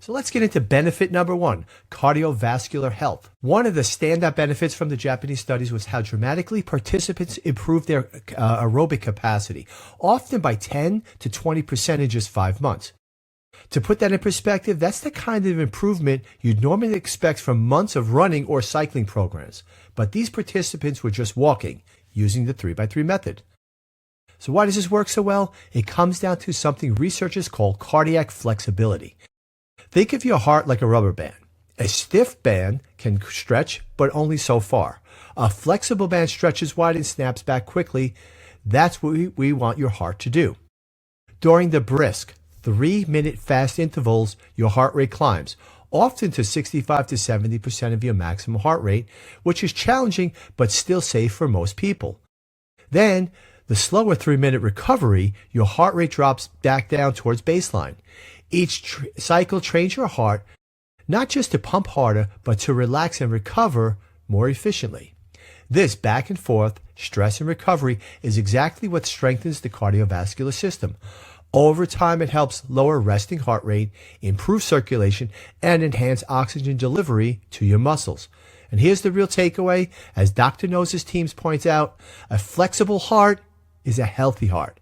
So let's get into benefit number 1, cardiovascular health. One of the standout benefits from the Japanese studies was how dramatically participants improved their aerobic capacity, often by 10 to 20% in just 5 months. To put that in perspective, that's the kind of improvement you'd normally expect from months of running or cycling programs. But these participants were just walking, using the 3x3 method. So why does this work so well? It comes down to something researchers call cardiac flexibility. Think of your heart like a rubber band. A stiff band can stretch, but only so far. A flexible band stretches wide and snaps back quickly. That's what we want your heart to do. During the brisk, 3-minute fast intervals, your heart rate climbs, often to 65 to 70% of your maximum heart rate, which is challenging but still safe for most people. Then, the slower 3-minute recovery, your heart rate drops back down towards baseline. Each cycle trains your heart not just to pump harder, but to relax and recover more efficiently. This back and forth, stress and recovery, is exactly what strengthens the cardiovascular system. Over time, it helps lower resting heart rate, improve circulation, and enhance oxygen delivery to your muscles. And here's the real takeaway. As Dr. Nose's teams point out, a flexible heart is a healthy heart.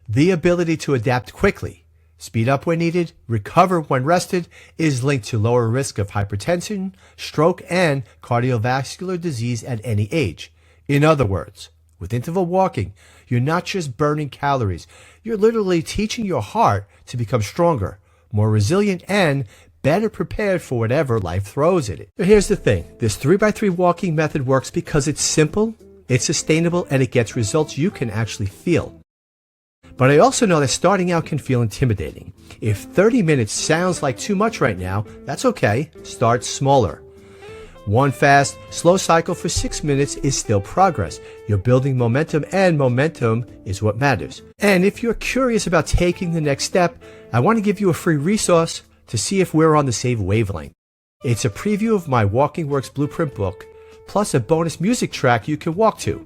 The ability to adapt quickly, speed up when needed, recover when rested, is linked to lower risk of hypertension, stroke, and cardiovascular disease at any age. In other words, with interval walking, you're not just burning calories, you're literally teaching your heart to become stronger, more resilient, and better prepared for whatever life throws at it. But here's the thing, this 3x3 walking method works because it's simple, it's sustainable, and it gets results you can actually feel. But I also know that starting out can feel intimidating. If 30 minutes sounds like too much right now, that's okay. Start smaller. One fast, slow cycle for 6 minutes is still progress. You're building momentum, and momentum is what matters. And if you're curious about taking the next step, I want to give you a free resource to see if we're on the same wavelength. It's a preview of my Walking Works Blueprint book, plus a bonus music track you can walk to.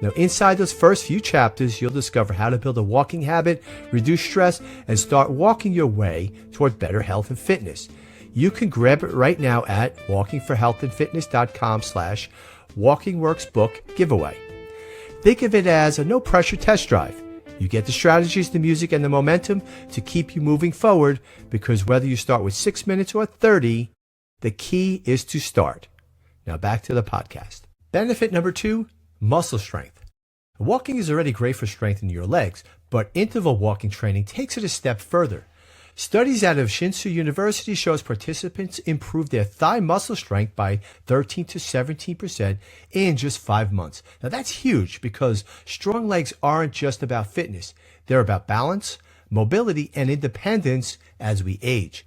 Now, inside those first few chapters, you'll discover how to build a walking habit, reduce stress, and start walking your way toward better health and fitness. You can grab it right now at walkingforhealthandfitness.com/walkingworksbook giveaway. Think of it as a no-pressure test drive. You get the strategies, the music, and the momentum to keep you moving forward, because whether you start with 6 minutes or 30, the key is to start. Now back to the podcast. Benefit number 2, muscle strength. Walking is already great for strengthening your legs, but interval walking training takes it a step further. Studies out of Shinshu University shows participants improve their thigh muscle strength by 13 to 17% in just 5 months. Now that's huge, because strong legs aren't just about fitness. They're about balance, mobility, and independence as we age.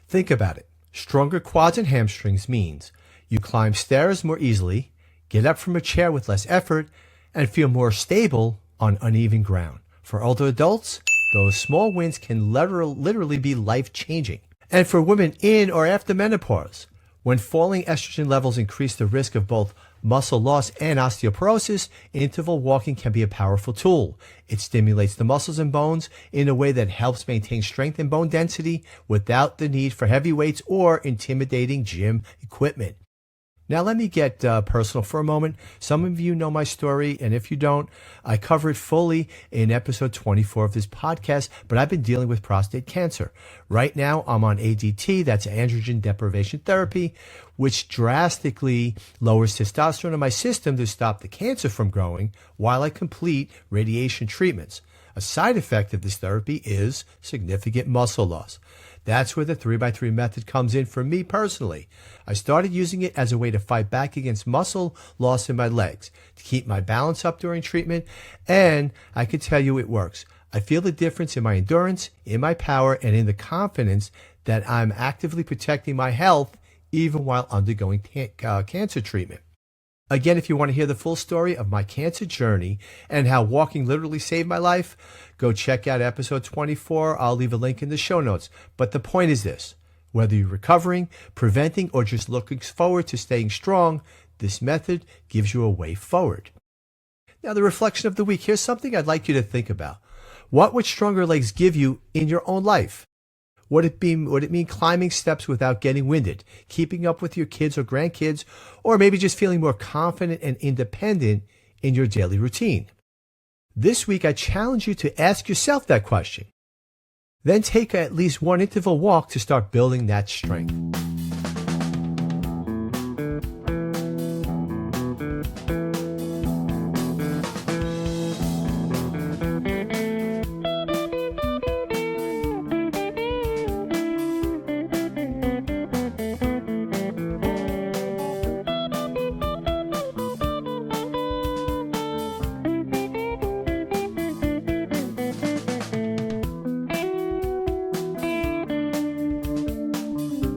Think about it. Stronger quads and hamstrings means you climb stairs more easily, get up from a chair with less effort, and feel more stable on uneven ground. For older adults, those small wins can literally be life-changing. And for women in or after menopause, when falling estrogen levels increase the risk of both muscle loss and osteoporosis, interval walking can be a powerful tool. It stimulates the muscles and bones in a way that helps maintain strength and bone density without the need for heavy weights or intimidating gym equipment. Now let me get personal for a moment. Some of you know my story, and if you don't, I cover it fully in episode 24 of this podcast, but I've been dealing with prostate cancer. Right now, I'm on ADT, that's androgen deprivation therapy, which drastically lowers testosterone in my system to stop the cancer from growing while I complete radiation treatments. A side effect of this therapy is significant muscle loss. That's where the 3x3 method comes in for me personally. I started using it as a way to fight back against muscle loss in my legs, to keep my balance up during treatment, and I can tell you it works. I feel the difference in my endurance, in my power, and in the confidence that I'm actively protecting my health even while undergoing cancer treatment. Again, if you want to hear the full story of my cancer journey and how walking literally saved my life, go check out episode 24. I'll leave a link in the show notes. But the point is this: whether you're recovering, preventing, or just looking forward to staying strong, this method gives you a way forward. Now, the reflection of the week. Here's something I'd like you to think about. What would stronger legs give you in your own life? Would it mean climbing steps without getting winded, keeping up with your kids or grandkids, or maybe just feeling more confident and independent in your daily routine? This week, I challenge you to ask yourself that question. Then take at least one interval walk to start building that strength.